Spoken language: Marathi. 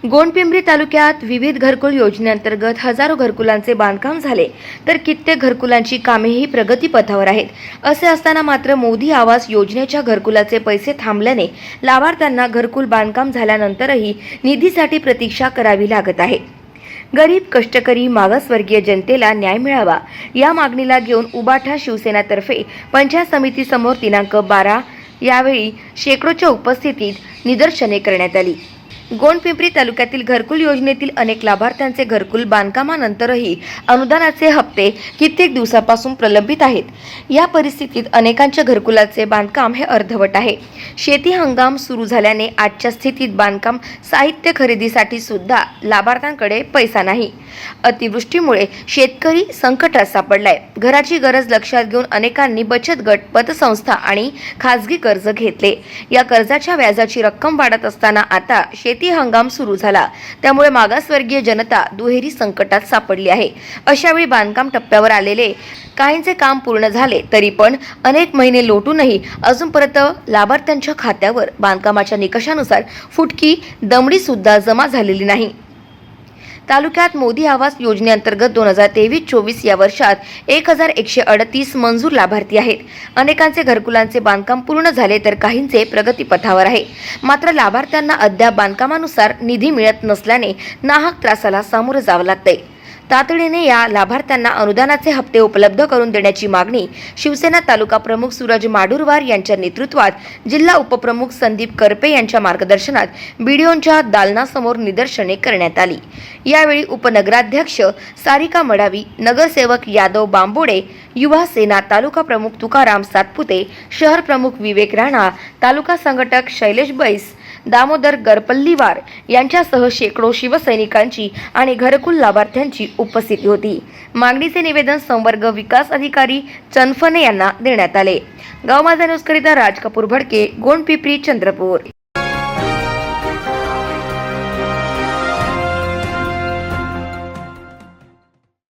गोंडपिंपरी तालुक्यात विविध घरकुल योजनेअंतर्गत हजारो घरकुलांचे बांधकाम झाले, तर कित्येक घरकुलांची कामेही प्रगतीपथावर आहेत. असे असताना मात्र मोदी आवास योजनेच्या घरकुलाचे पैसे थांबल्याने लाभार्थ्यांना घरकुल बांधकाम झाल्यानंतरही निधीसाठी प्रतीक्षा करावी लागत आहे. गरीब, कष्टकरी, मागासवर्गीय जनतेला न्याय मिळावा या मागणीला घेऊन उबाठा शिवसेनातर्फे पंचायत समितीसमोर दिनांक 12 यावेळी शेकडोच्या उपस्थितीत निदर्शने करण्यात आली. गोंडपिंपरी तालुक्यातील घरकुल योजनेतील अनेक लाभार्थ्यांचे घरकुल बांधकामानंतरही अनुदानाचे हप्ते कित्येक दिवसापासून प्रलंबित आहेत. या परिस्थितीत अनेकांच्या घरकुलाचे बांधकाम हे अर्धवट आहे. शेती हंगाम सुरू झाल्याने आजच्या स्थितीत बांधकाम साहित्य खरेदीसाठी सुद्धा लाभार्थ्यांकडे पैसा नाही. अतिवृष्टीमुळे शेतकरी संकटात सापडलाय. घराची गरज लक्षात घेऊन अनेकांनी बचत गट, पतसंस्था आणि खासगी कर्ज घेतले. या कर्जाच्या व्याजाची रक्कम वाढत असताना आता शेती हंगाम सुरू झाला, त्यामुळे मागासवर्गीय जनता दुहेरी संकटात सापडली आहे. अशावेळी बांधकाम टप्प्यावर आलेले काहींचे काम पूर्ण झाले तरी पण अनेक महिने लोटूनही अजूनपर्यंत लाभार्थ्यांच्या खात्यावर बांधकामाच्या निकषानुसार फुटकी दमडी सुद्धा जमा झालेली नाही. तालुक्यात मोदी आवास योजनेअंतर्गत 2023-24 या वर्षात 1138 मंजूर लाभार्थी आहेत. अनेकांचे घरकुलांचे बांधकाम पूर्ण झाले तर काहींचे प्रगतीपथावर आहे. मात्र लाभार्थ्यांना अद्याप बांधकामानुसार निधी मिळत नसल्याने नाहक त्रासाला सामोरं जावं लागतंय. तातडीने या लाभार्थ्यांना अनुदानाचे हप्ते उपलब्ध करून देण्याची मागणी शिवसेना तालुका प्रमुख सूरज माडुरवार यांच्या नेतृत्वात जिल्हा उपप्रमुख संदीप करपे यांच्या मार्गदर्शनात बीडीओंच्या दालनासमोर निदर्शने करण्यात आली. यावेळी उपनगराध्यक्ष सारिका मडावी, नगरसेवक यादव बांबोडे, युवा सेना तालुका प्रमुख तुकाराम सातपुते, शहर प्रमुख विवेक राणा, तालुका संघटक शैलेश बैस, दामोदर गरपल्लीवार यांच्यासह शेकडो शिवसैनिकांची आणि घरकुल लाभार्थ्यांची उपस्थिती होती. मागणीचे निवेदन संवर्ग विकास अधिकारी चनफने यांना देण्यात आले. गाव माझा न्यूजकरिता राज कपूर भडके, गोंडपिंपरी, चंद्रपूर.